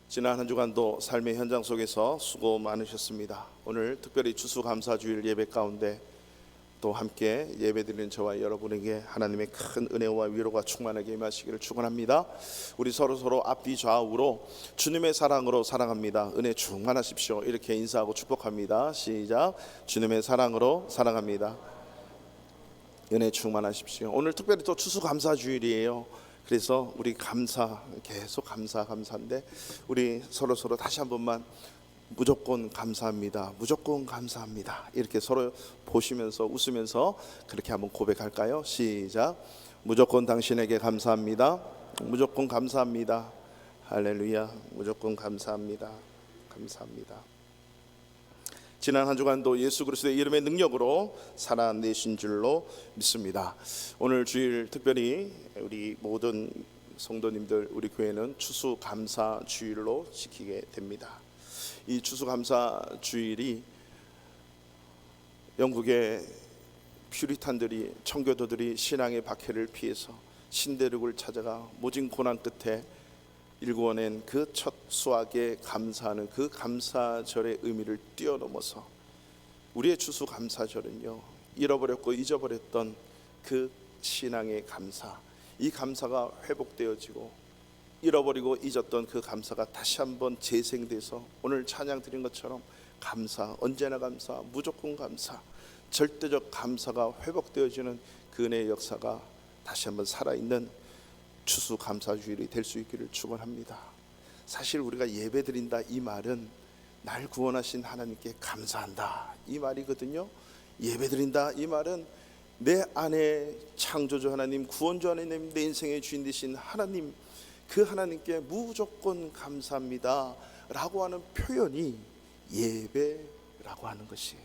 지난 한 주간도 삶의 현장 속에서 수고 많으셨습니다. 오늘 특별히 추수감사주일 예배 가운데 또 함께 예배드리는 저와 여러분에게 하나님의 큰 은혜와 위로가 충만하게 임하시기를 축원합니다. 우리 서로 앞뒤 좌우로 주님의 사랑으로 사랑합니다. 은혜 충만하십시오. 이렇게 인사하고 축복합니다. 시작. 주님의 사랑으로 사랑합니다. 은혜 충만하십시오. 오늘 특별히 또 추수감사주일이에요. 그래서 우리 계속 감사인데 우리 서로 다시 한 번만 무조건 감사합니다. 무조건 감사합니다. 이렇게 서로 보시면서 웃으면서 그렇게 한번 고백할까요? 시작. 무조건 당신에게 감사합니다. 무조건 감사합니다. 할렐루야. 무조건 감사합니다. 감사합니다. 지난 한 주간도 예수 그리스도의 이름의 능력으로 살아내신 줄로 믿습니다. 오늘 주일 특별히 우리 모든 성도님들, 우리 교회는 추수감사 주일로 지키게 됩니다. 이 추수감사 주일이 영국의 퓨리탄들이, 청교도들이 신앙의 박해를 피해서 신대륙을 찾아가 모진 고난 끝에 일구어낸 그 첫 수확에 감사하는 그 감사절의 의미를 뛰어넘어서 우리의 추수감사절은요, 잃어버렸고 잊어버렸던 그 신앙의 감사, 이 감사가 회복되어지고 잃어버리고 잊었던 그 감사가 다시 한번 재생돼서 오늘 찬양 드린 것처럼 감사, 언제나 감사, 무조건 감사, 절대적 감사가 회복되어지는 그 은혜의 역사가 다시 한번 살아있는 추수감사주일이 될 수 있기를 축원합니다. 사실 우리가 예배드린다 이 말은 날 구원하신 하나님께 감사한다 이 말이거든요. 예배드린다 이 말은 내 안에 창조주 하나님, 구원주 하나님, 내 인생의 주인 되신 하나님, 그 하나님께 무조건 감사합니다 라고 하는 표현이 예배라고 하는 것이에요.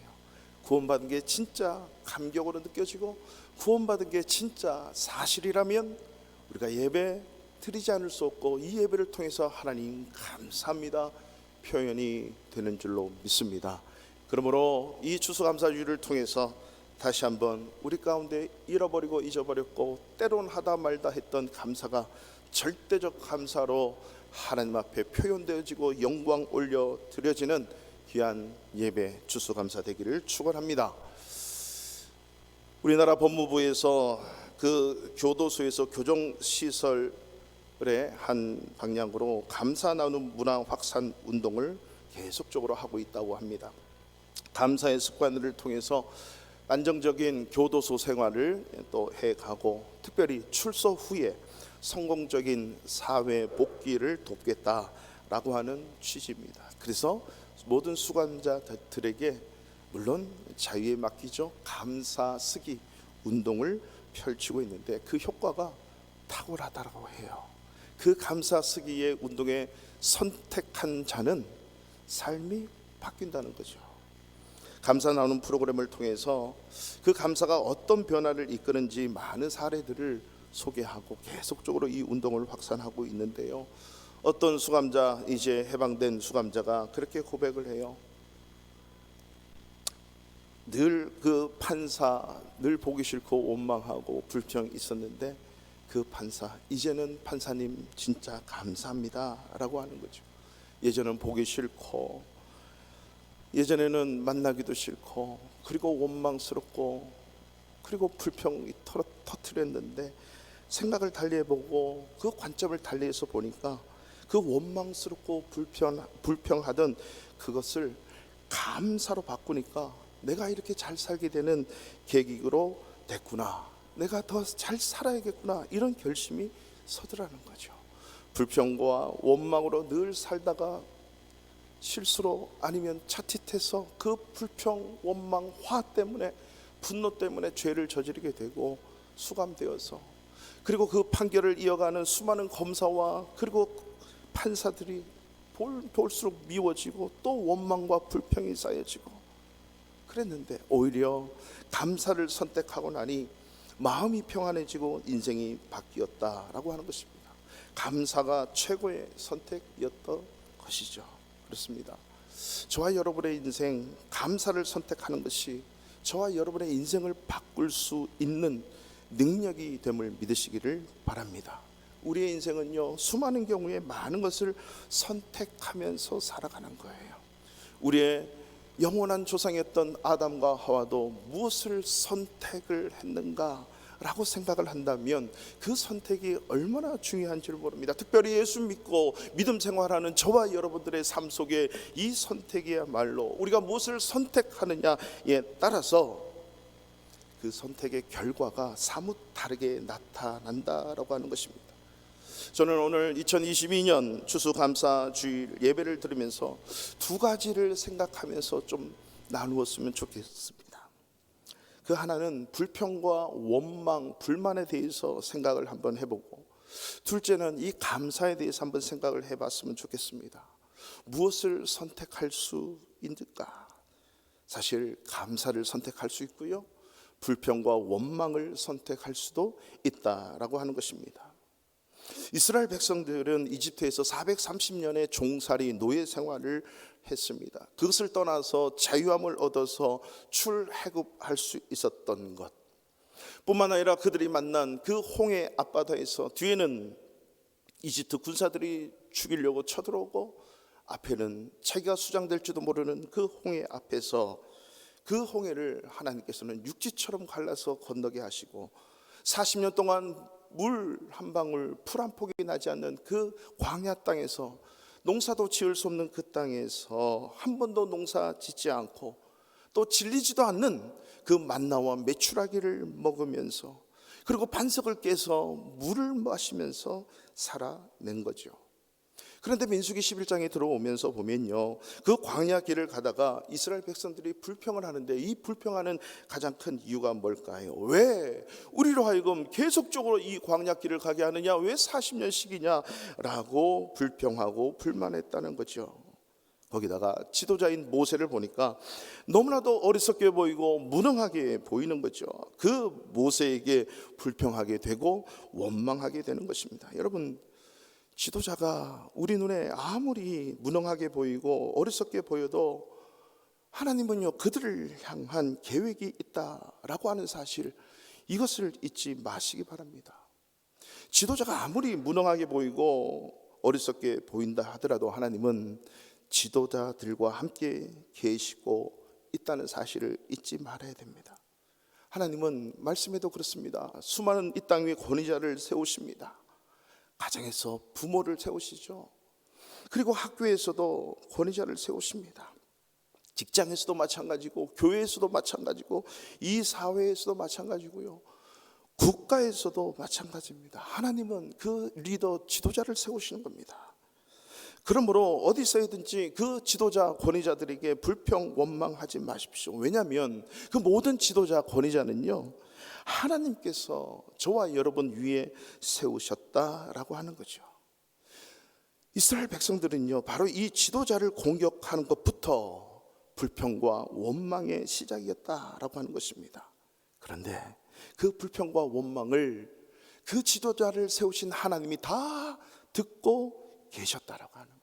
구원받은 게 진짜 감격으로 느껴지고 구원받은 게 진짜 사실이라면 우리가 예배 드리지 않을 수 없고 이 예배를 통해서 하나님 감사합니다 표현이 되는 줄로 믿습니다. 그러므로 이 추수감사주일을 통해서 다시 한번 우리 가운데 잃어버리고 잊어버렸고 때론 하다 말다 했던 감사가 절대적 감사로 하나님 앞에 표현되어지고 영광 올려 드려지는 귀한 예배 추수감사 되기를 축원합니다. 우리나라 법무부에서 그 교도소에서 교정시설의 한 방향으로 감사 나누는 문화 확산 운동을 계속적으로 하고 있다고 합니다. 감사의 습관을 통해서 안정적인 교도소 생활을 또 해가고 특별히 출소 후에 성공적인 사회 복귀를 돕겠다라고 하는 취지입니다. 그래서 모든 수감자들에게 물론 자유에 맡기죠, 감사 쓰기 운동을 펼치고 있는데 그 효과가 탁월하다고 해요. 그 감사 쓰기의 운동에 선택한 자는 삶이 바뀐다는 거죠. 감사 나누는 프로그램을 통해서 그 감사가 어떤 변화를 이끄는지 많은 사례들을 소개하고 계속적으로 이 운동을 확산하고 있는데요. 어떤 수감자, 이제 해방된 수감자가 그렇게 고백을 해요. 늘 그 판사 늘 보기 싫고 원망하고 불평 있었는데 그 판사, 이제는 판사님 진짜 감사합니다 라고 하는 거죠. 예전엔 보기 싫고 예전에는 만나기도 싫고 그리고 원망스럽고 그리고 불평이 터뜨렸는데 생각을 달리해보고 그 관점을 달리해서 보니까 그 원망스럽고 불평하던 그것을 감사로 바꾸니까 내가 이렇게 잘 살게 되는 계기로 됐구나, 내가 더 잘 살아야겠구나, 이런 결심이 서더라는 거죠. 불평과 원망으로 늘 살다가 실수로 아니면 자칫해서 그 불평, 원망, 화 때문에, 분노 때문에 죄를 저지르게 되고 수감되어서 그리고 그 판결을 이어가는 수많은 검사와 그리고 판사들이 볼수록 미워지고 또 원망과 불평이 쌓여지고 그랬는데 오히려 감사를 선택하고 나니 마음이 평안해지고 인생이 바뀌었다라고 하는 것입니다. 감사가 최고의 선택이었던 것이죠. 그렇습니다. 저와 여러분의 인생, 감사를 선택하는 것이 저와 여러분의 인생을 바꿀 수 있는 능력이 됨을 믿으시기를 바랍니다. 우리의 인생은요, 수많은 경우에 많은 것을 선택하면서 살아가는 거예요. 우리의 영원한 조상이었던 아담과 하와도 무엇을 선택을 했는가 라고 생각을 한다면 그 선택이 얼마나 중요한지를 모릅니다. 특별히 예수 믿고 믿음 생활하는 저와 여러분들의 삶 속에 이 선택이야말로 우리가 무엇을 선택하느냐에 따라서 그 선택의 결과가 사뭇 다르게 나타난다라고 하는 것입니다. 저는 오늘 2022년 추수감사주일 예배를 드리면서 두 가지를 생각하면서 좀 나누었으면 좋겠습니다. 그 하나는 불평과 원망, 불만에 대해서 생각을 한번 해보고, 둘째는 이 감사에 대해서 한번 생각을 해봤으면 좋겠습니다. 무엇을 선택할 수 있을까? 사실 감사를 선택할 수 있고요, 불평과 원망을 선택할 수도 있다라고 하는 것입니다. 이스라엘 백성들은 이집트에서 430년의 종살이 노예 생활을 했습니다. 그것을 떠나서 자유함을 얻어서 출애굽할 수 있었던 것 뿐만 아니라 그들이 만난 그 홍해 앞바다에서 뒤에는 이집트 군사들이 죽이려고 쳐들어오고 앞에는 자기가 수장될지도 모르는 그 홍해 앞에서 그 홍해를 하나님께서는 육지처럼 갈라서 건너게 하시고 40년 동안 물 한 방울, 풀 한 폭이 나지 않는 그 광야 땅에서, 농사도 지을 수 없는 그 땅에서 한 번도 농사 짓지 않고 또 질리지도 않는 그 만나와 메추라기를 먹으면서, 그리고 반석을 깨서 물을 마시면서 살아낸 거죠. 그런데 민수기 11장에 들어오면서 보면요, 그 광야 길을 가다가 이스라엘 백성들이 불평을 하는데, 이 불평하는 가장 큰 이유가 뭘까요? 왜 우리로 하여금 계속적으로 이 광야 길을 가게 하느냐, 왜 40년씩이냐 라고 불평하고 불만했다는 거죠. 거기다가 지도자인 모세를 보니까 너무나도 어리석게 보이고 무능하게 보이는 거죠. 그 모세에게 불평하게 되고 원망하게 되는 것입니다. 여러분, 지도자가 우리 눈에 아무리 무능하게 보이고 어리석게 보여도 하나님은요, 그들을 향한 계획이 있다라고 하는 사실, 이것을 잊지 마시기 바랍니다. 지도자가 아무리 무능하게 보이고 어리석게 보인다 하더라도 하나님은 지도자들과 함께 계시고 있다는 사실을 잊지 말아야 됩니다. 하나님은 말씀에도 그렇습니다. 수많은 이 땅 위에 권위자를 세우십니다. 가정에서 부모를 세우시죠. 그리고 학교에서도 권위자를 세우십니다. 직장에서도 마찬가지고, 교회에서도 마찬가지고, 이 사회에서도 마찬가지고요, 국가에서도 마찬가지입니다. 하나님은 그 리더, 지도자를 세우시는 겁니다. 그러므로 어디서든지 그 지도자, 권위자들에게 불평, 원망하지 마십시오. 왜냐하면 그 모든 지도자, 권위자는요, 하나님께서 저와 여러분 위에 세우셨다라고 하는 거죠. 이스라엘 백성들은요, 바로 이 지도자를 공격하는 것부터 불평과 원망의 시작이었다라고 하는 것입니다. 그런데 그 불평과 원망을 그 지도자를 세우신 하나님이 다 듣고 계셨다라고 하는 거예요.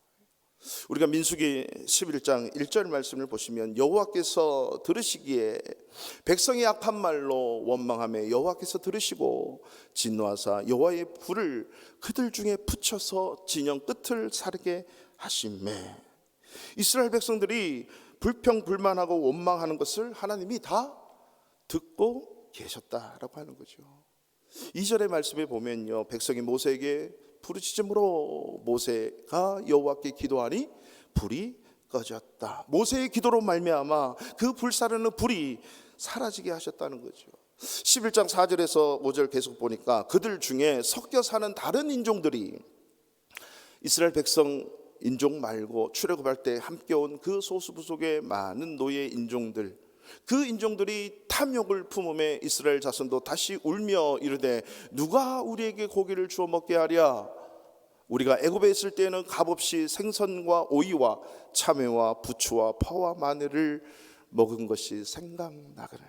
우리가 민수기 11장 1절 말씀을 보시면, 여호와께서 들으시기에 백성이 악한 말로 원망하며 여호와께서 들으시고 진노하사 여호와의 불을 그들 중에 붙여서 진영 끝을 사르게 하시매. 이스라엘 백성들이 불평 불만하고 원망하는 것을 하나님이 다 듣고 계셨다라고 하는 거죠. 2절의 말씀에 보면요, 백성이 모세에게 부르짖음으로 모세가 여호와께 기도하니 불이 꺼졌다. 모세의 기도로 말미암아 그 불사르는 불이 사라지게 하셨다는 거죠. 11장 4절에서 5절 계속 보니까 그들 중에 섞여 사는 다른 인종들이, 이스라엘 백성 인종 말고 출애굽할 때 함께 온 그 소수부족의 많은 노예 인종들, 그 인종들이 탐욕을 품음에 이스라엘 자손도 다시 울며 이르되 누가 우리에게 고기를 주어 먹게 하랴. 우리가 애굽에 있을 때에는 값없이 생선과 오이와 참외와 부추와 파와 마늘을 먹은 것이 생각나거늘.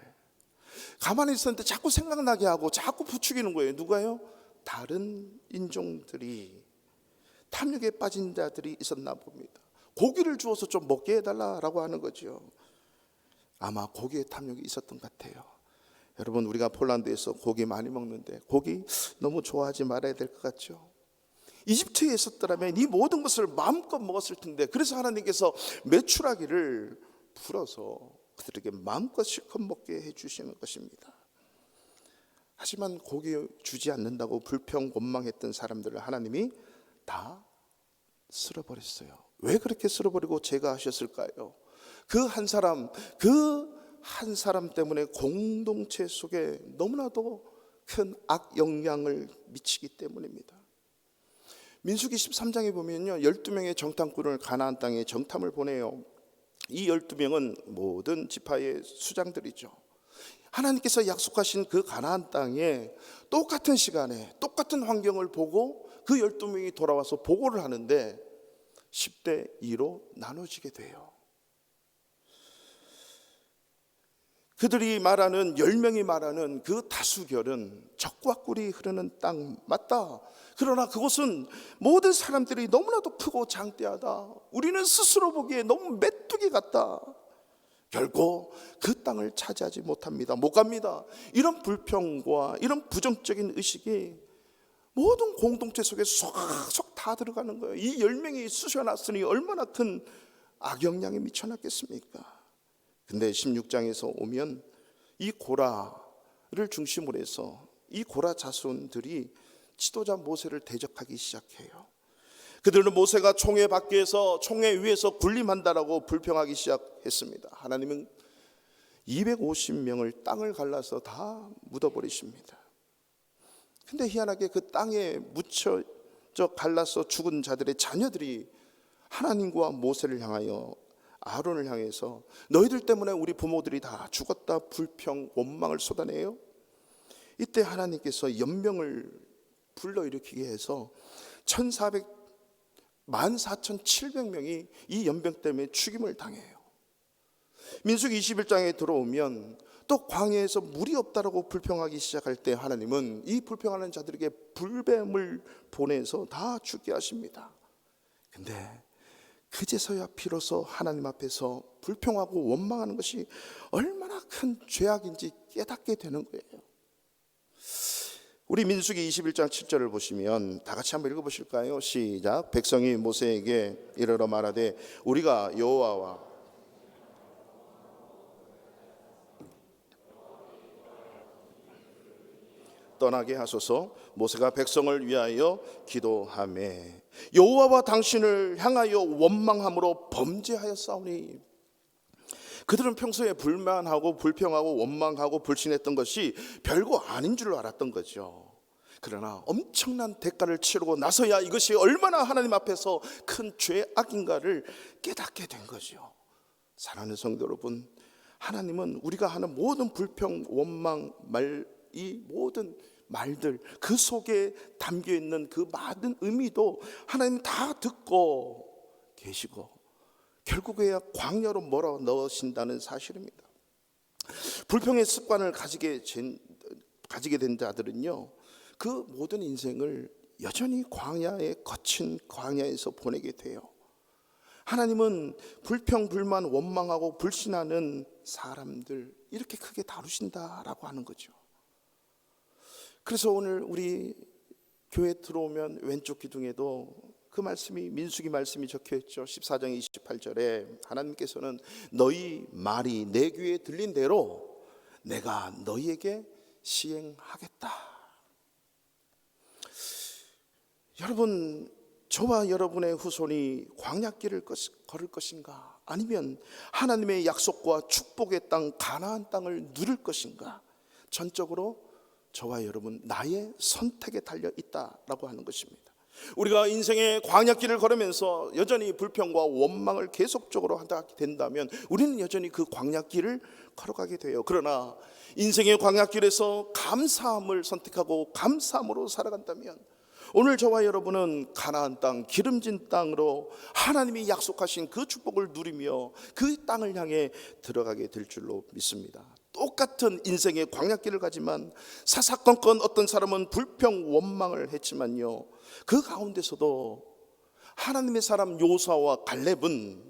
가만히 있었는데 자꾸 생각나게 하고 자꾸 부추기는 거예요. 누가요? 다른 인종들이, 탐욕에 빠진 자들이 있었나 봅니다. 고기를 주어서 좀 먹게 해달라고 하는 거죠. 아마 고기에 탐욕이 있었던 것 같아요. 여러분, 우리가 폴란드에서 고기 많이 먹는데 고기 너무 좋아하지 말아야 될 것 같죠. 이집트에 있었더라면 이 모든 것을 마음껏 먹었을 텐데, 그래서 하나님께서 메추라기를 불어서 그들에게 마음껏 실컷 먹게 해주시는 것입니다. 하지만 고기 주지 않는다고 불평 원망했던 사람들을 하나님이 다 쓸어버렸어요. 왜 그렇게 쓸어버리고 제거하셨을까요? 그 한 사람 때문에 공동체 속에 너무나도 큰 악영향을 미치기 때문입니다. 민수기 13장에 보면요, 12명의 정탐꾼을 가나안 땅에 정탐을 보내요. 이 12명은 모든 지파의 수장들이죠. 하나님께서 약속하신 그 가나안 땅에 똑같은 시간에 똑같은 환경을 보고 그 12명이 돌아와서 보고를 하는데 10대 2로 나눠지게 돼요. 그들이 말하는 10명이 말하는 그 다수결은 적과 꿀이 흐르는 땅 맞다. 그러나 그곳은 모든 사람들이 너무나도 크고 장대하다. 우리는 스스로 보기에 너무 메뚜기 같다. 결코 그 땅을 차지하지 못합니다. 못 갑니다. 이런 불평과 이런 부정적인 의식이 모든 공동체 속에 쏙쏙 다 들어가는 거예요. 이 10명이 쑤셔놨으니 얼마나 큰 악영향이 미쳐놨겠습니까? 근데 16장에서 오면 이 고라를 중심으로 해서 이 고라 자손들이 지도자 모세를 대적하기 시작해요. 그들은 모세가 총회 밖에서 총회 위에서 군림한다라고 불평하기 시작했습니다. 하나님은 250명을 땅을 갈라서 다 묻어버리십니다. 근데 희한하게 그 땅에 묻혀져 갈라서 죽은 자들의 자녀들이 하나님과 모세를 향하여, 아론을 향해서 너희들 때문에 우리 부모들이 다 죽었다 불평 원망을 쏟아내요. 이때 하나님께서 연병을 불러일으키게 해서 14,700명이 이 연병 때문에 죽임을 당해요. 민수기 21장에 들어오면 또 광야에서 물이 없다라고 불평하기 시작할 때 하나님은 이 불평하는 자들에게 불뱀을 보내서 다 죽게 하십니다. 근데 그제서야 비로소 하나님 앞에서 불평하고 원망하는 것이 얼마나 큰 죄악인지 깨닫게 되는 거예요. 우리 민수기 21장 7절을 보시면 다 같이 한번 읽어보실까요? 시작. 백성이 모세에게 이르러 말하되 우리가 여호와와 떠나게 하소서. 모세가 백성을 위하여 기도하매 여호와와 당신을 향하여 원망함으로 범죄하였사오니. 그들은 평소에 불만하고 불평하고 원망하고 불신했던 것이 별거 아닌 줄 알았던 거죠. 그러나 엄청난 대가를 치르고 나서야 이것이 얼마나 하나님 앞에서 큰 죄악인가를 깨닫게 된 거죠. 사랑하는 성도 여러분, 하나님은 우리가 하는 모든 불평, 원망, 이 모든 말들, 그 속에 담겨있는 그 많은 의미도 하나님 다 듣고 계시고 결국에야 광야로 몰아 넣으신다는 사실입니다. 불평의 습관을 가지게 된 자들은요, 그 모든 인생을 여전히 거친 광야에서 보내게 돼요. 하나님은 불평, 불만, 원망하고 불신하는 사람들 이렇게 크게 다루신다라고 하는 거죠. 그래서 오늘 우리 교회 들어오면 왼쪽 기둥에도 그 말씀이, 민수기 말씀이 적혀있죠. 14장 28절에 하나님께서는 너희 말이 내 귀에 들린 대로 내가 너희에게 시행하겠다. 여러분, 저와 여러분의 후손이 광야길을 걸을 것인가, 아니면 하나님의 약속과 축복의 땅 가나안 땅을 누릴 것인가, 전적으로 저와 여러분 나의 선택에 달려 있다라고 하는 것입니다. 우리가 인생의 광야길을 걸으면서 여전히 불평과 원망을 계속적으로 하게 된다면 우리는 여전히 그 광야길을 걸어가게 돼요. 그러나 인생의 광야길에서 감사함을 선택하고 감사함으로 살아간다면 오늘 저와 여러분은 가나안 땅, 기름진 땅으로 하나님이 약속하신 그 축복을 누리며 그 땅을 향해 들어가게 될 줄로 믿습니다. 똑같은 인생의 광야길을 가지만 사사건건 어떤 사람은 불평 원망을 했지만요, 그 가운데서도 하나님의 사람 요수아와 갈렙은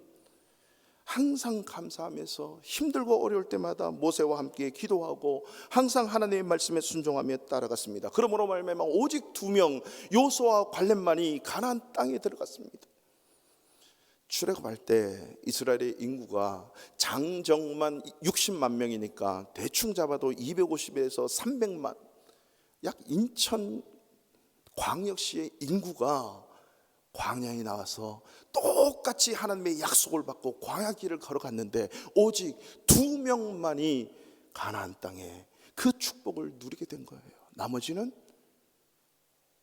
항상 감사하면서 힘들고 어려울 때마다 모세와 함께 기도하고 항상 하나님의 말씀에 순종하며 따라갔습니다. 그러므로 말미암아 오직 2명 여호수아와 갈렙만이 가나안 땅에 들어갔습니다. 출애굽할 때 이스라엘의 인구가 장정만 60만 명이니까 대충 잡아도 250에서 300만, 약 인천 광역시의 인구가 광야에 나와서 똑같이 하나님의 약속을 받고 광야 길을 걸어갔는데 오직 2명만이 가나안 땅에 그 축복을 누리게 된 거예요. 나머지는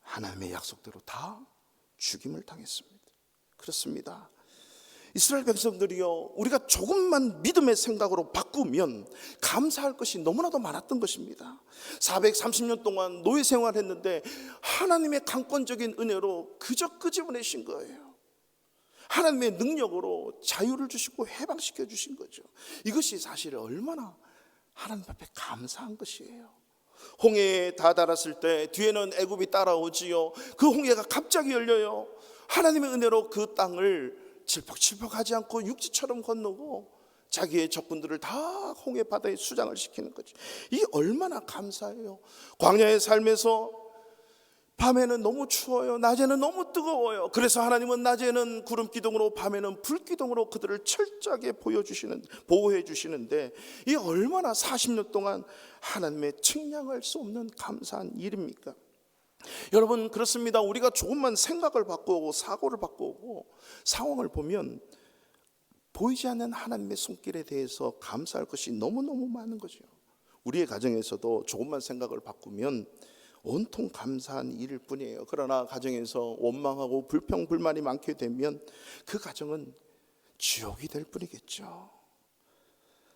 하나님의 약속대로 다 죽임을 당했습니다. 그렇습니다. 이스라엘 백성들이요, 우리가 조금만 믿음의 생각으로 바꾸면 감사할 것이 너무나도 많았던 것입니다. 430년 동안 노예 생활했는데 하나님의 강권적인 은혜로 그저 끄집어내신 거예요. 하나님의 능력으로 자유를 주시고 해방시켜 주신 거죠. 이것이 사실 얼마나 하나님 앞에 감사한 것이에요. 홍해에 다다랐을 때 뒤에는 애굽이 따라오지요. 그 홍해가 갑자기 열려요. 하나님의 은혜로 그 땅을 질퍽질퍽하지 않고 육지처럼 건너고 자기의 적군들을 다 홍해 바다에 수장을 시키는 거지. 이게 얼마나 감사해요. 광야의 삶에서 밤에는 너무 추워요. 낮에는 너무 뜨거워요. 그래서 하나님은 낮에는 구름 기둥으로 밤에는 불 기둥으로 그들을 철저하게 보호해 주시는데 이게 얼마나 40년 동안 하나님의 측량할 수 없는 감사한 일입니까? 여러분, 그렇습니다. 우리가 조금만 생각을 바꾸고 사고를 바꾸고 상황을 보면 보이지 않는 하나님의 손길에 대해서 감사할 것이 너무너무 많은 거죠. 우리의 가정에서도 조금만 생각을 바꾸면 온통 감사한 일일 뿐이에요. 그러나 가정에서 원망하고 불평불만이 많게 되면 그 가정은 지옥이 될 뿐이겠죠.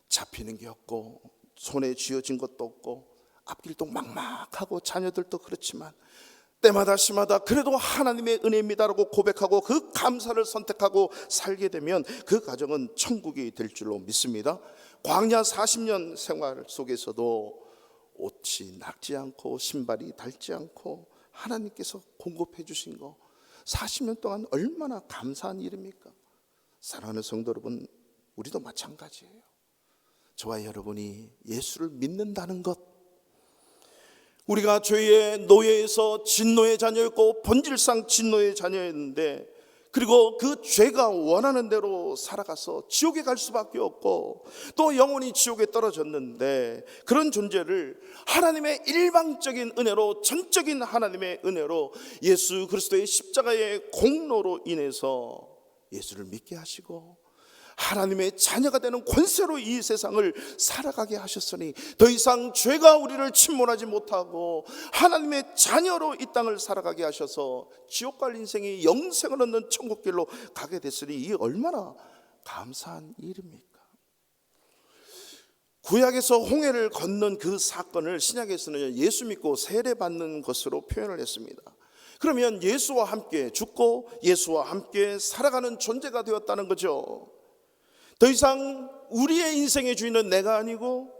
잡히는 게 없고 손에 쥐어진 것도 없고 앞길도 막막하고 자녀들도 그렇지만 때마다 시마다 그래도 하나님의 은혜입니다라고 고백하고 그 감사를 선택하고 살게 되면 그 가정은 천국이 될 줄로 믿습니다. 광야 40년 생활 속에서도 옷이 낡지 않고 신발이 닳지 않고 하나님께서 공급해 주신 거 40년 동안 얼마나 감사한 일입니까? 사랑하는 성도 여러분, 우리도 마찬가지예요. 저와 여러분이 예수를 믿는다는 것, 우리가 죄의 노예에서 진노의 자녀였고 본질상 진노의 자녀였는데 그리고 그 죄가 원하는 대로 살아가서 지옥에 갈 수밖에 없고 또 영원히 지옥에 떨어졌는데 그런 존재를 하나님의 일방적인 은혜로, 전적인 하나님의 은혜로 예수 그리스도의 십자가의 공로로 인해서 예수를 믿게 하시고 하나님의 자녀가 되는 권세로 이 세상을 살아가게 하셨으니 더 이상 죄가 우리를 침몰하지 못하고 하나님의 자녀로 이 땅을 살아가게 하셔서 지옥 갈 인생이 영생을 얻는 천국길로 가게 됐으니 이게 얼마나 감사한 일입니까? 구약에서 홍해를 건넌 그 사건을 신약에서는 예수 믿고 세례받는 것으로 표현을 했습니다. 그러면 예수와 함께 죽고 예수와 함께 살아가는 존재가 되었다는 거죠. 더 이상 우리의 인생의 주인은 내가 아니고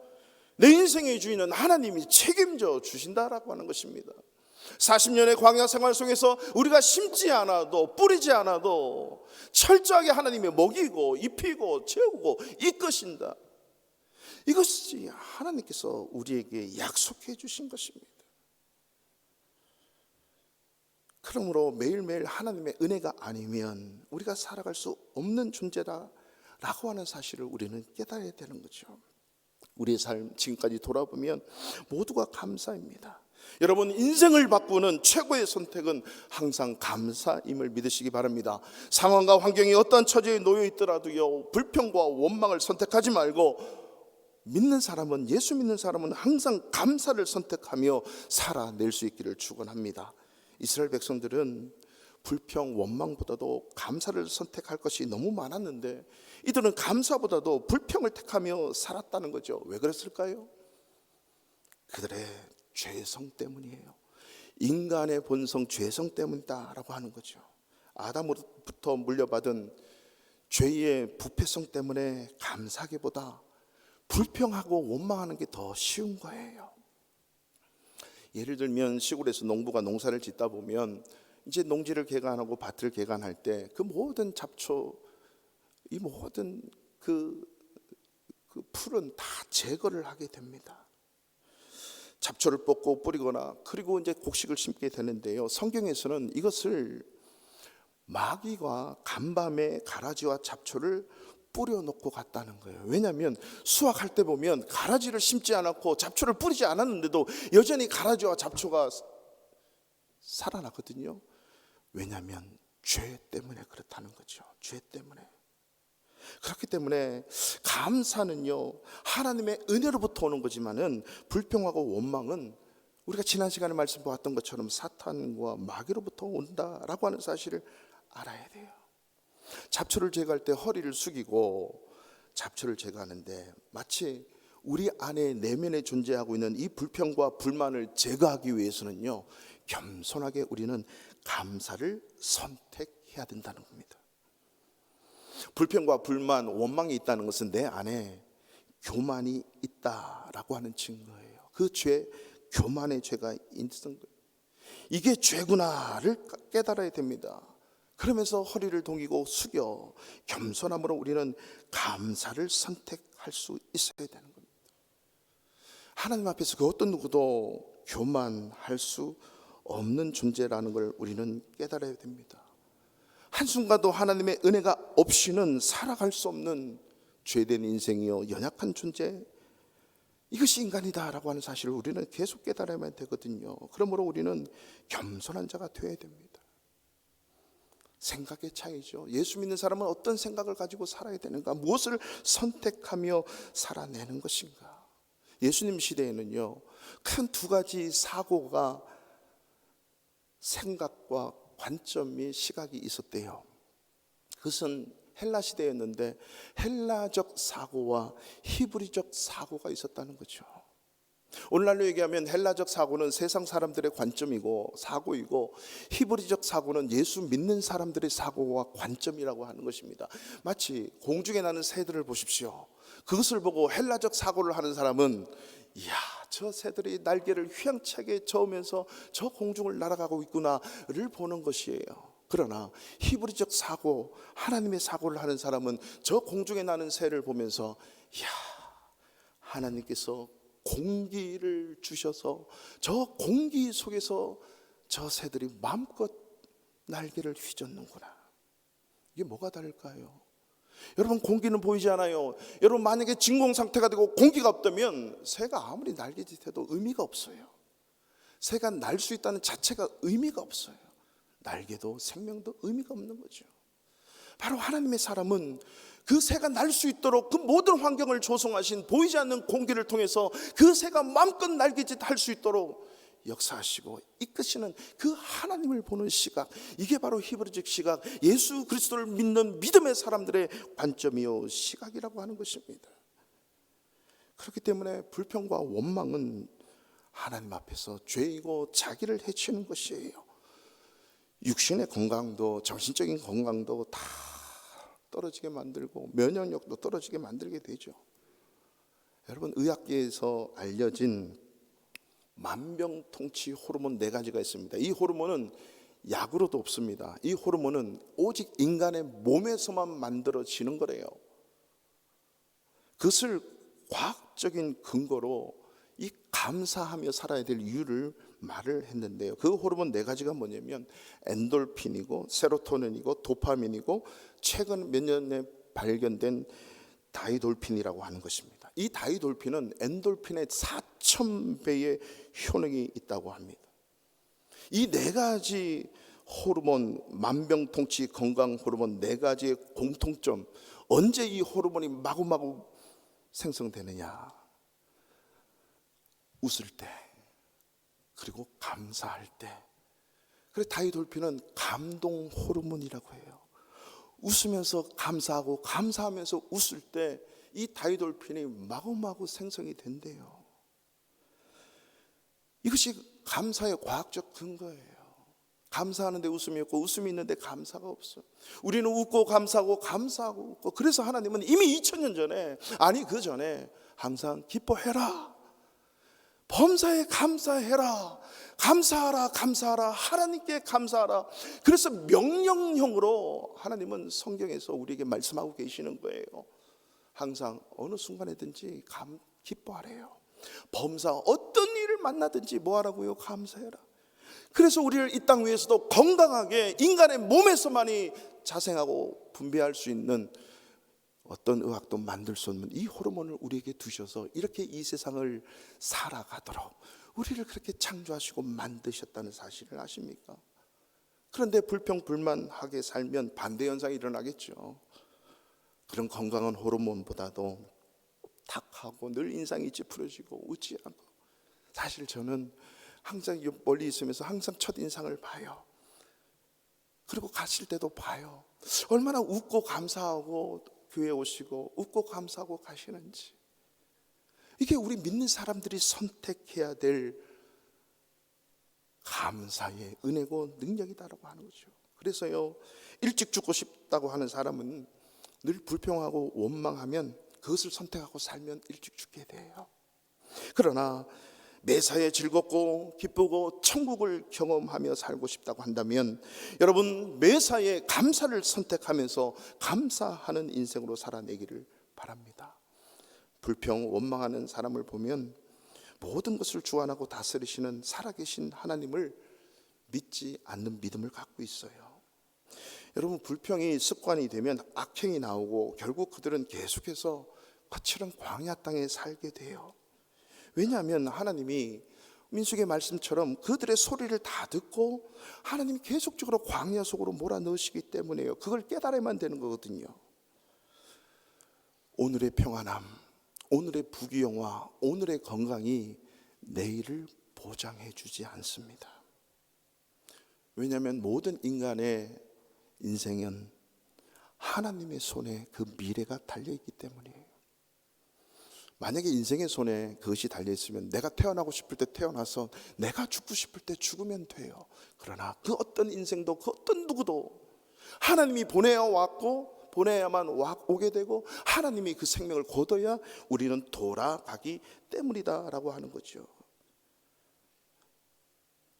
내 인생의 주인은 하나님이 책임져 주신다라고 하는 것입니다. 40년의 광야 생활 속에서 우리가 심지 않아도 뿌리지 않아도 철저하게 하나님이 먹이고 입히고 채우고 이끄신다. 이것이 하나님께서 우리에게 약속해 주신 것입니다. 그러므로 매일매일 하나님의 은혜가 아니면 우리가 살아갈 수 없는 존재다 라고 하는 사실을 우리는 깨달아야 되는 거죠. 우리의 삶 지금까지 돌아보면 모두가 감사입니다. 여러분, 인생을 바꾸는 최고의 선택은 항상 감사임을 믿으시기 바랍니다. 상황과 환경이 어떠한 처지에 놓여 있더라도요, 불평과 원망을 선택하지 말고 믿는 사람은, 예수 믿는 사람은 항상 감사를 선택하며 살아낼 수 있기를 축원합니다. 이스라엘 백성들은 불평, 원망보다도 감사를 선택할 것이 너무 많았는데 이들은 감사보다도 불평을 택하며 살았다는 거죠. 왜 그랬을까요? 그들의 죄성 때문이에요. 인간의 본성 죄성 때문이다라고 하는 거죠. 아담으로부터 물려받은 죄의 부패성 때문에 감사하기보다 불평하고 원망하는 게 더 쉬운 거예요. 예를 들면 시골에서 농부가 농사를 짓다 보면 이제 농지를 개간하고 밭을 개간할 때 그 모든 잡초, 이 모든 그 풀은 다 제거를 하게 됩니다. 잡초를 뽑고 뿌리거나 그리고 이제 곡식을 심게 되는데요, 성경에서는 이것을 마귀가 간밤에 가라지와 잡초를 뿌려놓고 갔다는 거예요. 왜냐하면 수확할 때 보면 가라지를 심지 않았고 잡초를 뿌리지 않았는데도 여전히 가라지와 잡초가 살아나거든요. 왜냐하면 죄 때문에 그렇다는 거죠. 죄 때문에. 그렇기 때문에 감사는요, 하나님의 은혜로부터 오는 거지만은 불평하고 원망은 우리가 지난 시간에 말씀 보았던 것처럼 사탄과 마귀로부터 온다라고 하는 사실을 알아야 돼요. 잡초를 제거할 때 허리를 숙이고 잡초를 제거하는데 마치 우리 안에 내면에 존재하고 있는 이 불평과 불만을 제거하기 위해서는요, 겸손하게 우리는 감사를 선택해야 된다는 겁니다. 불평과 불만, 원망이 있다는 것은 내 안에 교만이 있다라고 하는 증거예요. 그 죄, 교만의 죄가 있는 거예요. 이게 죄구나를 깨달아야 됩니다. 그러면서 허리를 동이고 숙여 겸손함으로 우리는 감사를 선택할 수 있어야 되는 겁니다. 하나님 앞에서 그 어떤 누구도 교만할 수 없는 존재라는 걸 우리는 깨달아야 됩니다. 한순간도 하나님의 은혜가 없이는 살아갈 수 없는 죄된 인생이요, 연약한 존재, 이것이 인간이다라고 하는 사실을 우리는 계속 깨달아야만 되거든요. 그러므로 우리는 겸손한 자가 되어야 됩니다. 생각의 차이죠. 예수 믿는 사람은 어떤 생각을 가지고 살아야 되는가, 무엇을 선택하며 살아내는 것인가. 예수님 시대에는요, 큰 두 가지 사고가, 생각과 관점이, 시각이 있었대요. 그것은 헬라 시대였는데 헬라적 사고와 히브리적 사고가 있었다는 거죠. 오늘날로 얘기하면 헬라적 사고는 세상 사람들의 관점이고 사고이고, 히브리적 사고는 예수 믿는 사람들의 사고와 관점이라고 하는 것입니다. 마치 공중에 나는 새들을 보십시오. 그것을 보고 헬라적 사고를 하는 사람은, 이야, 저 새들이 날개를 휘황차게 저으면서 저 공중을 날아가고 있구나를 보는 것이에요. 그러나 히브리적 사고, 하나님의 사고를 하는 사람은 저 공중에 나는 새를 보면서, 이야, 하나님께서 공기를 주셔서 저 공기 속에서 저 새들이 마음껏 날개를 휘젓는구나. 이게 뭐가 다를까요? 여러분, 공기는 보이지 않아요. 여러분, 만약에 진공 상태가 되고 공기가 없다면 새가 아무리 날개짓해도 의미가 없어요. 새가 날 수 있다는 자체가 의미가 없어요. 날개도 생명도 의미가 없는 거죠. 바로 하나님의 사람은 그 새가 날 수 있도록 그 모든 환경을 조성하신 보이지 않는 공기를 통해서 그 새가 마음껏 날개짓 할 수 있도록 역사하시고 이끄시는 그 하나님을 보는 시각, 이게 바로 히브리적 시각, 예수 그리스도를 믿는 믿음의 사람들의 관점이요, 시각이라고 하는 것입니다. 그렇기 때문에 불평과 원망은 하나님 앞에서 죄이고 자기를 해치는 것이에요. 육신의 건강도 정신적인 건강도 다 떨어지게 만들고 면역력도 떨어지게 만들게 되죠. 여러분, 의학계에서 알려진 만병통치 호르몬 4가지가 있습니다. 이 호르몬은 약으로도 없습니다. 이 호르몬은 오직 인간의 몸에서만 만들어지는 거래요. 그것을 과학적인 근거로 이 감사하며 살아야 될 이유를 말을 했는데요, 그 호르몬 4가지가 뭐냐면 엔돌핀이고 세로토닌이고 도파민이고 최근 몇 년에 발견된 다이돌핀이라고 하는 것입니다. 이 다이돌핀은 엔돌핀의 4,000배의 효능이 있다고 합니다. 이 4가지 호르몬, 만병통치 건강 호르몬 4가지의 공통점, 언제 이 호르몬이 마구마구 생성되느냐? 웃을 때, 그리고 감사할 때. 그래서 다이돌핀은 감동 호르몬이라고 해요. 웃으면서 감사하고 감사하면서 웃을 때 이 다이돌핀이 마구마구 생성이 된대요. 이것이 감사의 과학적 근거예요. 감사하는데 웃음이 없고 웃음이 있는데 감사가 없어. 우리는 웃고 감사하고 감사하고 웃고, 그래서 하나님은 이미 2000년 전에, 아니 그 전에 항상 기뻐해라, 범사에 감사해라, 감사하라, 감사하라, 하나님께 감사하라. 그래서 명령형으로 하나님은 성경에서 우리에게 말씀하고 계시는 거예요. 항상 어느 순간에든지 기뻐하래요. 범사 어떤 일을 만나든지 뭐하라고요? 감사해라. 그래서 우리를 이 땅 위에서도 건강하게 인간의 몸에서만이 자생하고 분비할 수 있는 어떤 의학도 만들 수 없는 이 호르몬을 우리에게 두셔서 이렇게 이 세상을 살아가도록 우리를 그렇게 창조하시고 만드셨다는 사실을 아십니까? 그런데 불평불만하게 살면 반대 현상이 일어나겠죠. 그런 건강한 호르몬보다도 탁하고 늘 인상이 찌푸려지고 웃지 않고, 사실 저는 항상 멀리 있으면서 항상 첫인상을 봐요. 그리고 가실 때도 봐요. 얼마나 웃고 감사하고 교회에 오시고 웃고 감사하고 가시는지. 이게 우리 믿는 사람들이 선택해야 될 감사의 은혜고 능력이다라고 하는 거죠. 그래서요, 일찍 죽고 싶다고 하는 사람은 늘 불평하고 원망하면 그것을 선택하고 살면 일찍 죽게 돼요. 그러나 매사에 즐겁고 기쁘고 천국을 경험하며 살고 싶다고 한다면 여러분, 매사에 감사를 선택하면서 감사하는 인생으로 살아내기를 바랍니다. 불평 원망하는 사람을 보면 모든 것을 주관하고 다스리시는 살아계신 하나님을 믿지 않는 믿음을 갖고 있어요. 여러분, 불평이 습관이 되면 악행이 나오고 결국 그들은 계속해서 거칠은 광야 땅에 살게 돼요. 왜냐하면 하나님이 민수기의 말씀처럼 그들의 소리를 다 듣고 하나님이 계속적으로 광야 속으로 몰아넣으시기 때문에요. 그걸 깨달아야만 되는 거거든요. 오늘의 평안함, 오늘의 부귀영화, 오늘의 건강이 내일을 보장해 주지 않습니다. 왜냐하면 모든 인간의 인생은 하나님의 손에 그 미래가 달려있기 때문이에요. 만약에 인생의 손에 그것이 달려있으면 내가 태어나고 싶을 때 태어나서 내가 죽고 싶을 때 죽으면 돼요. 그러나 그 어떤 인생도 그 어떤 누구도 하나님이 보내어 왔고 보내야만 오게 되고 하나님이 그 생명을 거둬야 우리는 돌아가기 때문이다라고 하는 거죠.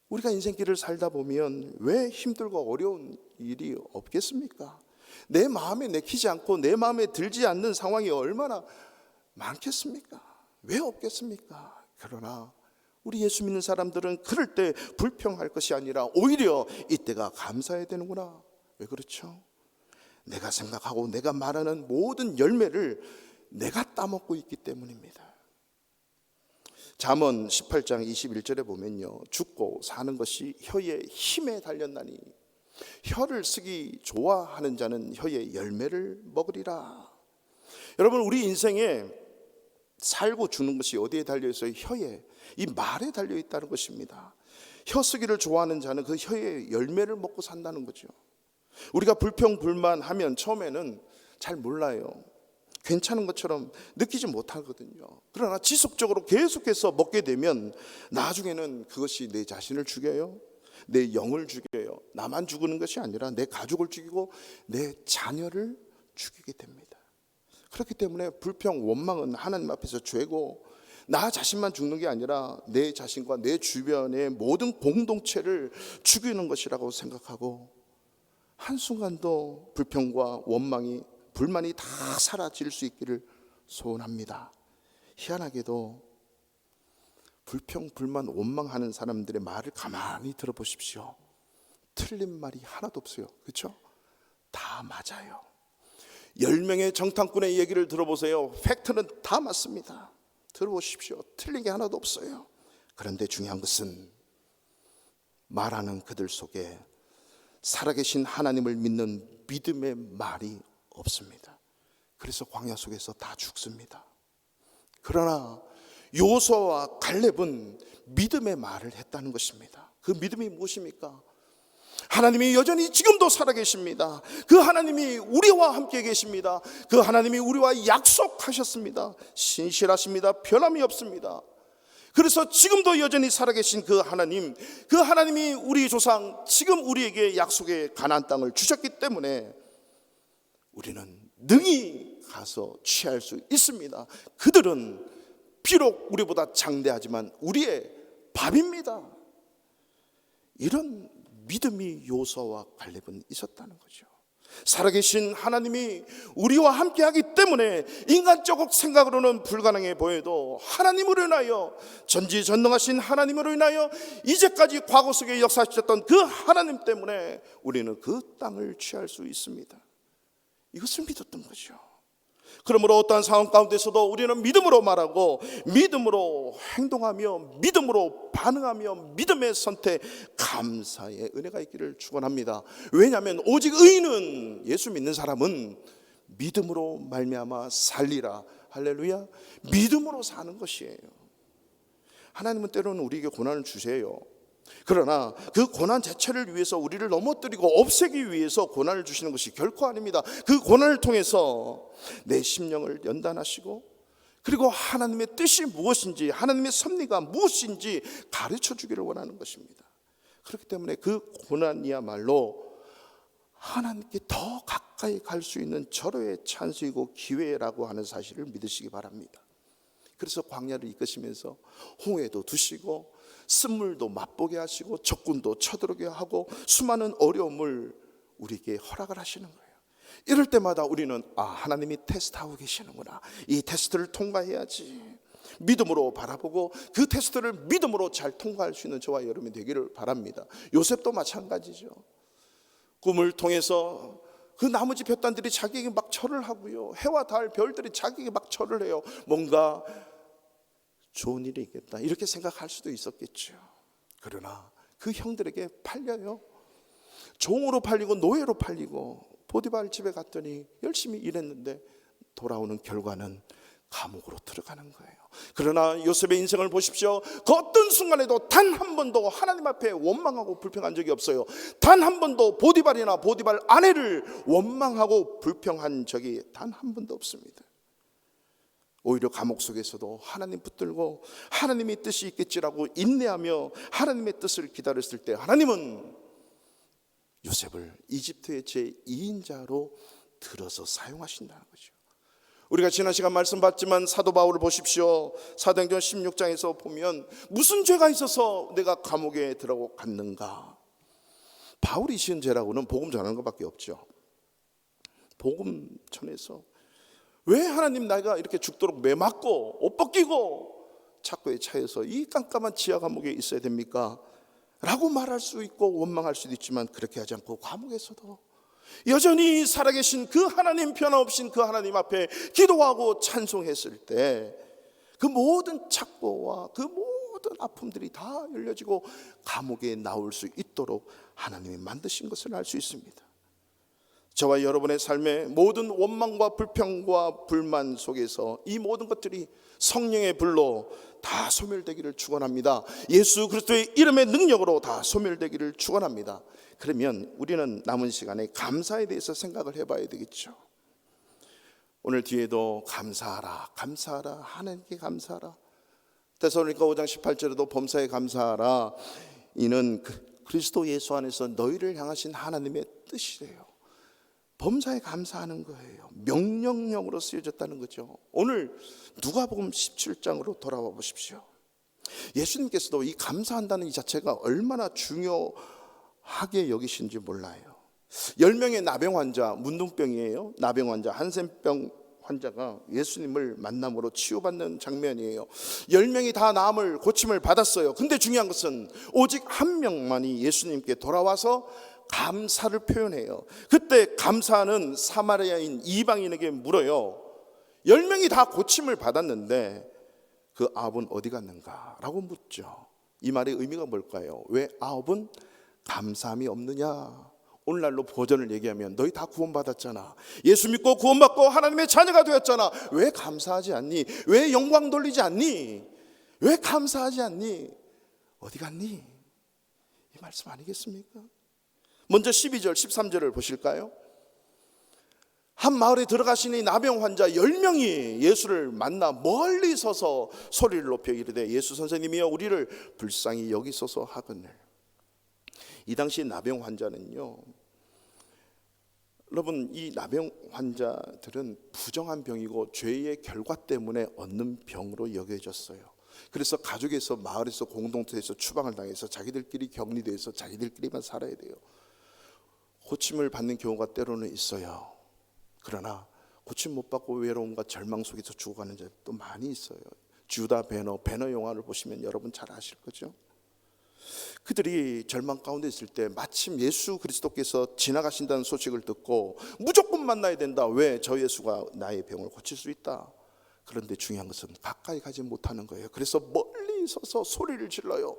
우리가 인생길을 살다 보면 왜 힘들고 어려운 일이 없겠습니까? 내 마음에 내키지 않고 내 마음에 들지 않는 상황이 얼마나 많겠습니까? 왜 없겠습니까? 그러나 우리 예수 믿는 사람들은 그럴 때 불평할 것이 아니라 오히려 이때가 감사해야 되는구나. 왜 그렇죠? 내가 생각하고 내가 말하는 모든 열매를 내가 따먹고 있기 때문입니다. 잠언 18장 21절에 보면요, 죽고 사는 것이 혀의 힘에 달렸나니 혀를 쓰기 좋아하는 자는 혀의 열매를 먹으리라. 여러분, 우리 인생에 살고 죽는 것이 어디에 달려있어요? 혀에, 이 말에 달려있다는 것입니다. 혀 쓰기를 좋아하는 자는 그 혀의 열매를 먹고 산다는 거죠. 우리가 불평불만하면 처음에는 잘 몰라요. 괜찮은 것처럼 느끼지 못하거든요. 그러나 지속적으로 계속해서 먹게 되면 나중에는 그것이 내 자신을 죽여요, 내 영을 죽여요. 나만 죽이는 것이 아니라 내 가족을 죽이고 내 자녀를 죽이게 됩니다. 그렇기 때문에 불평, 원망은 하나님 앞에서 죄고 나 자신만 죽는 게 아니라 내 자신과 내 주변의 모든 공동체를 죽이는 것이라고 생각하고 한순간도 불평과 원망이, 불만이 다 사라질 수 있기를 소원합니다. 희한하게도 불평, 불만, 원망하는 사람들의 말을 가만히 들어보십시오. 틀린 말이 하나도 없어요. 그렇죠? 다 맞아요. 10명의 정탐꾼의 얘기를 들어보세요. 팩트는 다 맞습니다. 들어보십시오. 틀린 게 하나도 없어요. 그런데 중요한 것은 말하는 그들 속에 살아계신 하나님을 믿는 믿음의 말이 없습니다. 그래서 광야 속에서 다 죽습니다. 그러나 요수아와 갈렙은 믿음의 말을 했다는 것입니다. 그 믿음이 무엇입니까? 하나님이 여전히 지금도 살아계십니다. 그 하나님이 우리와 함께 계십니다. 그 하나님이 우리와 약속하셨습니다. 신실하십니다. 변함이 없습니다. 그래서 지금도 여전히 살아계신 그 하나님이 우리 조상 지금 우리에게 약속의 가나안 땅을 주셨기 때문에 우리는 능히 가서 취할 수 있습니다. 그들은 비록 우리보다 장대하지만 우리의 밥입니다. 이런 믿음이 요수아와 갈렙은 있었다는 거죠. 살아계신 하나님이 우리와 함께하기 때문에 인간적 생각으로는 불가능해 보여도 하나님으로 인하여, 전지전능하신 하나님으로 인하여 이제까지 과거 속에 역사하셨던 그 하나님 때문에 우리는 그 땅을 취할 수 있습니다. 이것을 믿었던 거죠. 그러므로 어떠한 상황 가운데서도 우리는 믿음으로 말하고 믿음으로 행동하며 믿음으로 반응하며 믿음의 선택, 감사의 은혜가 있기를 축원합니다. 왜냐하면 오직 의인은, 예수 믿는 사람은 믿음으로 말미암아 살리라. 할렐루야. 믿음으로 사는 것이에요. 하나님은 때로는 우리에게 고난을 주세요. 그러나 그 고난 자체를 위해서 우리를 넘어뜨리고 없애기 위해서 고난을 주시는 것이 결코 아닙니다. 그 고난을 통해서 내 심령을 연단하시고, 그리고 하나님의 뜻이 무엇인지, 하나님의 섭리가 무엇인지 가르쳐 주기를 원하는 것입니다. 그렇기 때문에 그 고난이야말로 하나님께 더 가까이 갈 수 있는 절호의 찬스이고 기회라고 하는 사실을 믿으시기 바랍니다. 그래서 광야를 이끄시면서 홍해도 두시고 쓴물도 맛보게 하시고 적군도 쳐들어오게 하고 수많은 어려움을 우리에게 허락을 하시는 거예요. 이럴 때마다 우리는 하나님이 테스트하고 계시는구나, 이 테스트를 통과해야지 믿음으로 바라보고 그 테스트를 믿음으로 잘 통과할 수 있는 저와 여러분이 되기를 바랍니다. 요셉도 마찬가지죠. 꿈을 통해서 그 나머지 볕단들이 자기에게 막 절을 하고요, 해와 달 별들이 자기에게 막 절을 해요. 뭔가 좋은 일이 있겠다 이렇게 생각할 수도 있었겠죠. 그러나 그 형들에게 팔려요. 종으로 팔리고 노예로 팔리고 보디발 집에 갔더니 열심히 일했는데 돌아오는 결과는 감옥으로 들어가는 거예요. 그러나 요셉의 인생을 보십시오. 그 어떤 순간에도 단 한 번도 하나님 앞에 원망하고 불평한 적이 없어요. 단 한 번도 보디발이나 보디발 아내를 원망하고 불평한 적이 단 한 번도 없습니다. 오히려 감옥 속에서도 하나님 붙들고 하나님의 뜻이 있겠지라고 인내하며 하나님의 뜻을 기다렸을 때 하나님은 요셉을 이집트의 제2인자로 들어서 사용하신다는 거죠. 우리가 지난 시간 말씀 봤지만 사도 바울을 보십시오. 사도행전 16장에서 보면 무슨 죄가 있어서 내가 감옥에 들어갔는가. 바울이 지은 죄라고는 복음 전하는 것밖에 없죠. 복음 전해서 왜 하나님 나이가 이렇게 죽도록 매맞고 옷 벗기고 착고에 차여서 이 깜깜한 지하 감옥에 있어야 됩니까? 라고 말할 수 있고 원망할 수도 있지만, 그렇게 하지 않고 감옥에서도 여전히 살아계신 그 하나님, 변함없인 그 하나님 앞에 기도하고 찬송했을 때 그 모든 착고와 그 모든 아픔들이 다 열려지고 감옥에 나올 수 있도록 하나님이 만드신 것을 알 수 있습니다. 저와 여러분의 삶의 모든 원망과 불평과 불만 속에서 이 모든 것들이 성령의 불로 다 소멸되기를 축원합니다. 예수 그리스도의 이름의 능력으로 다 소멸되기를 축원합니다. 그러면 우리는 남은 시간에 감사에 대해서 생각을 해봐야 되겠죠. 오늘 뒤에도 감사하라, 감사하라, 하나님께 감사하라. 데살로니가 5장 18절에도 범사에 감사하라. 이는 그리스도 예수 안에서 너희를 향하신 하나님의 뜻이래요. 범사에 감사하는 거예요. 명령형으로 쓰여졌다는 거죠. 오늘 누가복음 17장으로 돌아와 보십시오. 예수님께서도 이 감사한다는 이 자체가 얼마나 중요하게 여기신지 몰라요. 10명의 나병 환자, 문둥병이에요. 나병 환자, 한센병 환자가 예수님을 만남으로 치유받는 장면이에요. 10명이 다 나음을 고침을 받았어요. 근데 중요한 것은 오직 한 명만이 예수님께 돌아와서 감사를 표현해요. 그때 감사는 사마리아인 이방인에게 물어요. 10명이 다 고침을 받았는데 그 9은 어디 갔는가? 라고 묻죠. 이 말의 의미가 뭘까요? 왜 9은 감사함이 없느냐? 오늘날로 버전을 얘기하면 너희 다 구원받았잖아. 예수 믿고 구원받고 하나님의 자녀가 되었잖아. 왜 감사하지 않니? 왜 영광 돌리지 않니? 왜 감사하지 않니? 어디 갔니? 이 말씀 아니겠습니까? 먼저 12절 13절을 보실까요? 한 마을에 들어가신 이 나병 환자 10명이 예수를 만나 멀리 서서 소리를 높여 이르되 예수 선생님이여 우리를 불쌍히 여기소서 하거늘. 이 당시 나병 환자는요, 여러분 이 나병 환자들은 부정한 병이고 죄의 결과 때문에 얻는 병으로 여겨졌어요. 그래서 가족에서 마을에서 공동체에서 추방을 당해서 자기들끼리 격리돼서 자기들끼리만 살아야 돼요. 고침을 받는 경우가 때로는 있어요. 그러나 고침 못 받고 외로움과 절망 속에서 죽어가는 자도 많이 있어요. 주다 배너 영화를 보시면 여러분 잘 아실 거죠. 그들이 절망 가운데 있을 때 마침 예수 그리스도께서 지나가신다는 소식을 듣고 무조건 만나야 된다. 왜? 저 예수가 나의 병을 고칠 수 있다. 그런데 중요한 것은 가까이 가지 못하는 거예요. 그래서 멀리 서서 소리를 질러요.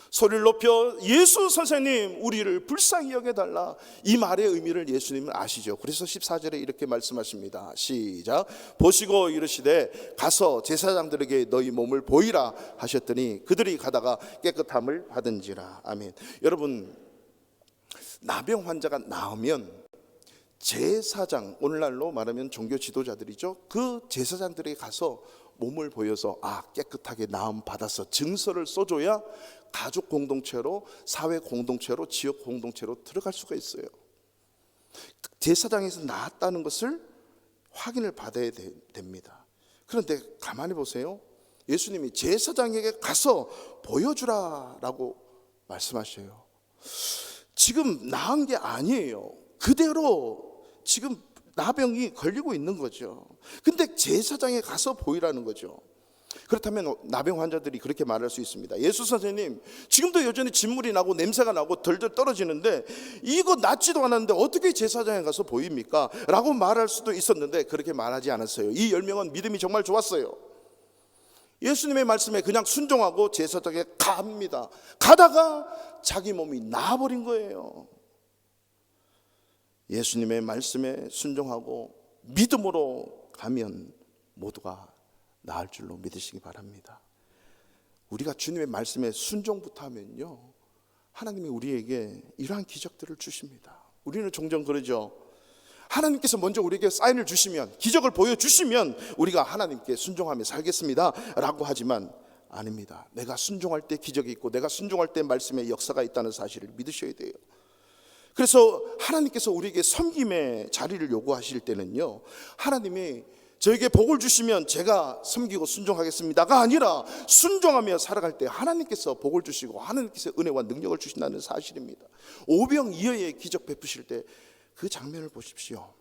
소리를 높여 예수 선생님 우리를 불쌍히 여겨달라. 이 말의 의미를 예수님은 아시죠. 그래서 14절에 이렇게 말씀하십니다. 시작. 보시고 이르시되 가서 제사장들에게 너희 몸을 보이라 하셨더니 그들이 가다가 깨끗함을 받은지라. 아멘. 여러분, 나병 환자가 나으면 제사장, 오늘날로 말하면 종교 지도자들이죠. 그 제사장들에게 가서 몸을 보여서 깨끗하게 나음 받아서 증서를 써줘야 가족 공동체로, 사회 공동체로, 지역 공동체로 들어갈 수가 있어요. 제사장에서 나았다는 것을 확인을 받아야 됩니다. 그런데 가만히 보세요. 예수님이 제사장에게 가서 보여주라 라고 말씀하셔요. 지금 나은 게 아니에요. 그대로 지금 나병이 걸리고 있는 거죠. 근데 제사장에 가서 보이라는 거죠. 그렇다면 나병 환자들이 그렇게 말할 수 있습니다. 예수 선생님, 지금도 여전히 진물이 나고 냄새가 나고 덜덜 떨어지는데 이거 낫지도 않았는데 어떻게 제사장에 가서 보입니까? 라고 말할 수도 있었는데 그렇게 말하지 않았어요. 이 10명은 믿음이 정말 좋았어요. 예수님의 말씀에 그냥 순종하고 제사장에 갑니다. 가다가 자기 몸이 나아버린 거예요. 예수님의 말씀에 순종하고 믿음으로 가면 모두가 나을 줄로 믿으시기 바랍니다. 우리가 주님의 말씀에 순종부터 하면요, 하나님이 우리에게 이러한 기적들을 주십니다. 우리는 종종 그러죠. 하나님께서 먼저 우리에게 사인을 주시면, 기적을 보여주시면 우리가 하나님께 순종하며 살겠습니다 라고 하지만 아닙니다. 내가 순종할 때 기적이 있고 내가 순종할 때 말씀의 역사가 있다는 사실을 믿으셔야 돼요. 그래서 하나님께서 우리에게 섬김의 자리를 요구하실 때는요, 하나님이 저에게 복을 주시면 제가 섬기고 순종하겠습니다가 아니라 순종하며 살아갈 때 하나님께서 복을 주시고 하나님께서 은혜와 능력을 주신다는 사실입니다. 오병이어의 기적 베푸실 때 그 장면을 보십시오.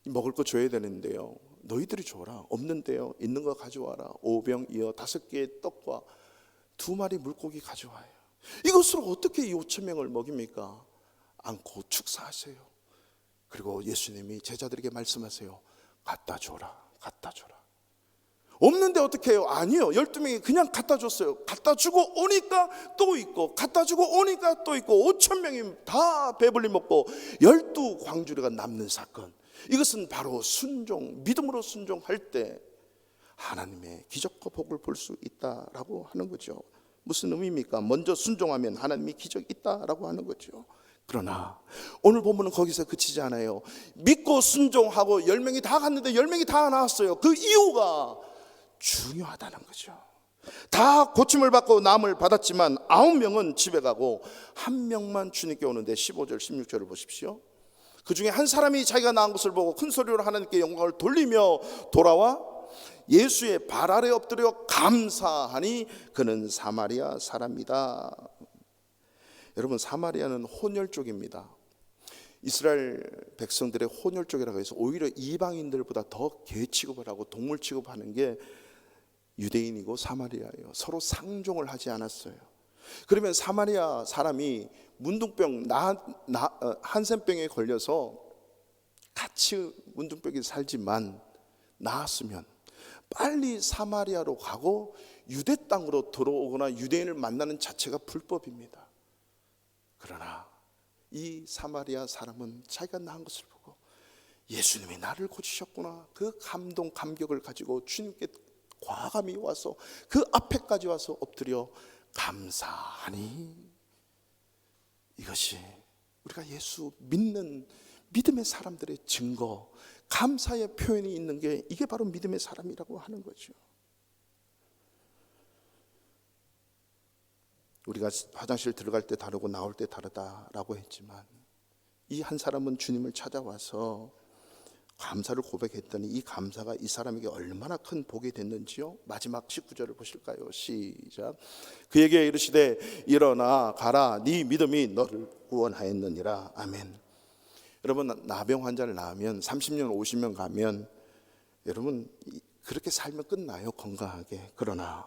먹을 거 줘야 되는데요, 너희들이 줘라. 없는데요, 있는 거 가져와라. 오병이어 5개의 떡과 2마리 물고기 가져와요. 이것으로 어떻게 이 5,000명을 먹입니까? 안고 축사하세요. 그리고 예수님이 제자들에게 말씀하세요. 갖다 줘라, 갖다 줘라. 없는데 어떻게 해요? 아니요, 12명이 그냥 갖다 줬어요. 갖다 주고 오니까 또 있고, 갖다 주고 오니까 또 있고, 5,000명이 다 배불리 먹고 12광주리가 남는 사건. 이것은 바로 순종, 믿음으로 순종할 때 하나님의 기적과 복을 볼 수 있다라고 하는 거죠. 무슨 의미입니까? 먼저 순종하면 하나님이 기적이 있다라고 하는 거죠. 그러나 오늘 본문은 거기서 그치지 않아요. 믿고 순종하고 10명이 다 갔는데 10명이 다 나왔어요. 그 이유가 중요하다는 거죠. 다 고침을 받고 나음을 받았지만 9명은 집에 가고 1명만 주님께 오는데 15절 16절을 보십시오. 그 중에 한 사람이 자기가 나은 것을 보고 큰 소리로 하나님께 영광을 돌리며 돌아와 예수의 발 아래 엎드려 감사하니 그는 사마리아 사람이다. 여러분, 사마리아는 혼혈족입니다. 이스라엘 백성들의 혼혈족이라고 해서 오히려 이방인들보다 더 개 취급을 하고 동물 취급하는 게 유대인이고 사마리아예요. 서로 상종을 하지 않았어요. 그러면 사마리아 사람이 문둥병, 한센병에 걸려서 같이 문둥병이 살지만 나았으면 빨리 사마리아로 가고 유대 땅으로 들어오거나 유대인을 만나는 자체가 불법입니다. 그러나 이 사마리아 사람은 자기가 나은 것을 보고 예수님이 나를 고치셨구나, 그 감동 감격을 가지고 주님께 과감히 와서 그 앞에까지 와서 엎드려 감사하니, 이것이 우리가 예수 믿는 믿음의 사람들의 증거, 감사의 표현이 있는 게 이게 바로 믿음의 사람이라고 하는 거죠. 우리가 화장실 들어갈 때 다르고 나올 때 다르다라고 했지만 이 한 사람은 주님을 찾아와서 감사를 고백했더니 이 감사가 이 사람에게 얼마나 큰 복이 됐는지요. 마지막 19절을 보실까요? 시작. 그에게 이르시되 일어나 가라, 네 믿음이 너를 구원하였느니라. 아멘. 여러분, 나병 환자를 낳으면 30년 50년 가면 여러분 그렇게 살면 끝나요, 건강하게. 그러나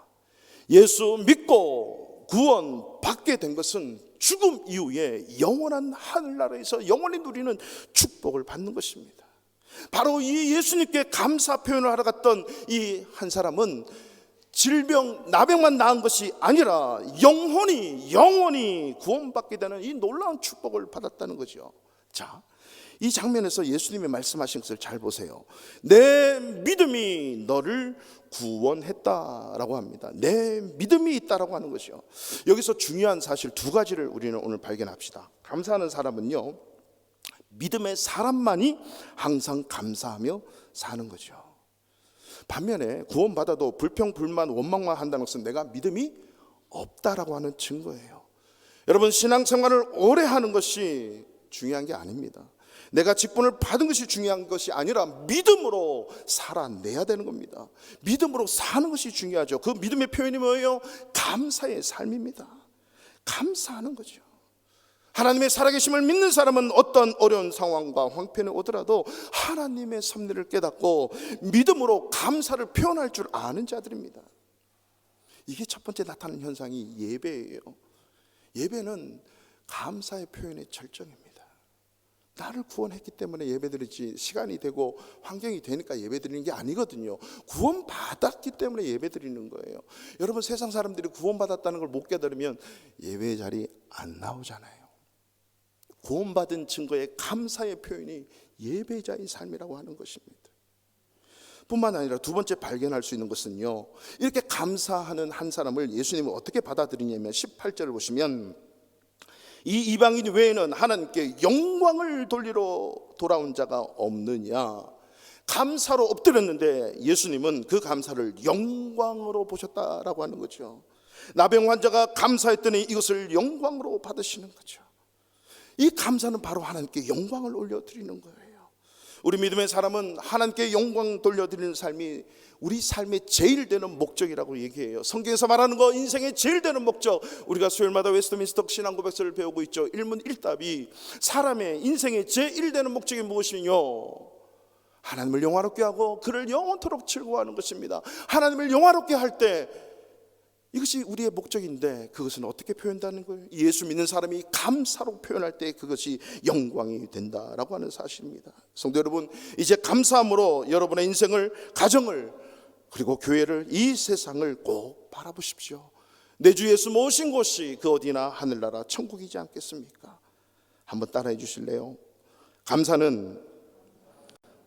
예수 믿고 구원 받게 된 것은 죽음 이후에 영원한 하늘나라에서 영원히 누리는 축복을 받는 것입니다. 바로 이 예수님께 감사 표현을 하러 갔던 이 한 사람은 질병, 나병만 나은 것이 아니라 영원히 구원받게 되는 이 놀라운 축복을 받았다는 거죠. 자, 이 장면에서 예수님이 말씀하신 것을 잘 보세요. 내 믿음이 너를 구원했다라고 합니다. 내 믿음이 있다라고 하는 것이요. 여기서 중요한 사실 두 가지를 우리는 오늘 발견합시다. 감사하는 사람은요, 믿음의 사람만이 항상 감사하며 사는 거죠. 반면에 구원받아도 불평, 불만, 원망만 한다는 것은 내가 믿음이 없다라고 하는 증거예요. 여러분, 신앙생활을 오래 하는 것이 중요한 게 아닙니다. 내가 직분을 받은 것이 중요한 것이 아니라 믿음으로 살아내야 되는 겁니다. 믿음으로 사는 것이 중요하죠. 그 믿음의 표현이 뭐예요? 감사의 삶입니다. 감사하는 거죠. 하나님의 살아계심을 믿는 사람은 어떤 어려운 상황과 황폐는 오더라도 하나님의 섭리를 깨닫고 믿음으로 감사를 표현할 줄 아는 자들입니다. 이게 첫 번째 나타나는 현상이 예배예요. 예배는 감사의 표현의 절정입니다. 나를 구원했기 때문에 예배드리지, 시간이 되고 환경이 되니까 예배드리는 게 아니거든요. 구원받았기 때문에 예배드리는 거예요. 여러분, 세상 사람들이 구원받았다는 걸 못 깨달으면 예배 자리 안 나오잖아요. 구원받은 증거의 감사의 표현이 예배자의 삶이라고 하는 것입니다. 뿐만 아니라 두 번째 발견할 수 있는 것은요, 이렇게 감사하는 한 사람을 예수님은 어떻게 받아들이냐면 18절을 보시면 이 이방인 외에는 하나님께 영광을 돌리러 돌아온 자가 없느냐. 감사로 엎드렸는데 예수님은 그 감사를 영광으로 보셨다라고 하는 거죠. 나병 환자가 감사했더니 이것을 영광으로 받으시는 거죠. 이 감사는 바로 하나님께 영광을 올려드리는 거예요. 우리 믿음의 사람은 하나님께 영광 돌려드리는 삶이 우리 삶의 제일 되는 목적이라고 얘기해요. 성경에서 말하는 거 인생의 제일 되는 목적, 우리가 수요일마다 웨스트민스터 신앙 고백서를 배우고 있죠. 일문일답이 사람의 인생의 제일 되는 목적이 무엇이며 하나님을 영화롭게 하고 그를 영원토록 즐거워하는 것입니다. 하나님을 영화롭게 할 때 이것이 우리의 목적인데 그것은 어떻게 표현되는 거예요? 예수 믿는 사람이 감사로 표현할 때 그것이 영광이 된다라고 하는 사실입니다. 성도 여러분, 이제 감사함으로 여러분의 인생을, 가정을, 그리고 교회를, 이 세상을 꼭 바라보십시오. 내 주 예수 모신 곳이 그 어디나 하늘나라 천국이지 않겠습니까? 한번 따라해 주실래요? 감사는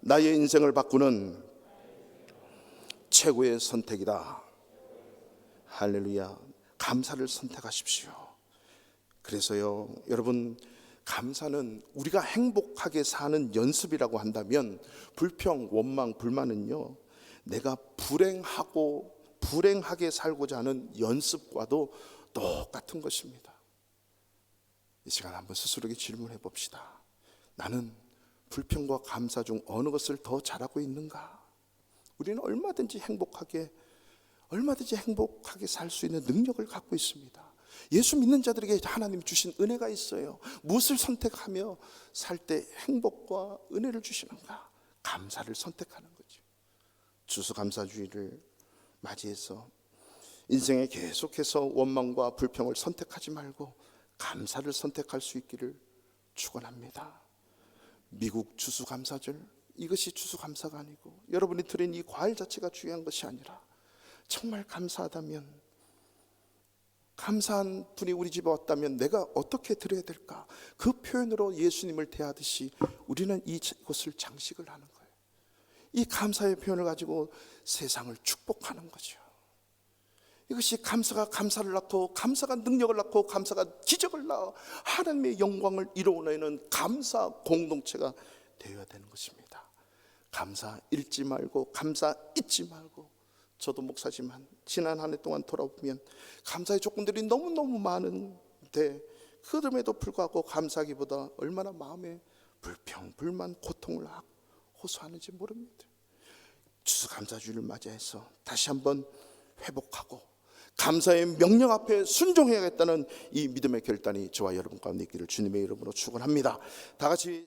나의 인생을 바꾸는 최고의 선택이다. 할렐루야. 감사를 선택하십시오. 그래서요, 여러분, 감사는 우리가 행복하게 사는 연습이라고 한다면 불평, 원망, 불만은요, 내가 불행하게 살고자 하는 연습과도 똑같은 것입니다. 이 시간 한번 스스로에게 질문해 봅시다. 나는 불평과 감사 중 어느 것을 더 잘하고 있는가? 우리는 얼마든지 행복하게 살 수 있는 능력을 갖고 있습니다. 예수 믿는 자들에게 하나님 주신 은혜가 있어요. 무엇을 선택하며 살 때 행복과 은혜를 주시는가? 감사를 선택하는 거죠. 추수감사주의를 맞이해서 인생에 계속해서 원망과 불평을 선택하지 말고 감사를 선택할 수 있기를 축원합니다. 미국 추수감사절, 이것이 추수감사가 아니고 여러분이 드린 이 과일 자체가 중요한 것이 아니라 정말 감사하다면, 감사한 분이 우리 집에 왔다면 내가 어떻게 드려야 될까? 그 표현으로 예수님을 대하듯이 우리는 이것을 장식을 하는 거예요. 이 감사의 표현을 가지고 세상을 축복하는 거죠. 이것이 감사가 감사를 낳고, 감사가 능력을 낳고, 감사가 기적을 낳아 하나님의 영광을 이루어내는 감사 공동체가 되어야 되는 것입니다. 감사 잃지 말고, 감사 잊지 말고. 저도 목사지만 지난 한 해 동안 돌아보면 감사의 조건들이 너무너무 많은데 그럼에도 불구하고 감사하기보다 얼마나 마음에 불평, 불만, 고통을 호소하는지 모릅니다. 추수감사주의를 맞이해서 다시 한번 회복하고 감사의 명령 앞에 순종해야겠다는 이 믿음의 결단이 저와 여러분 가운데 있기를 주님의 이름으로 축원합니다. 다 같이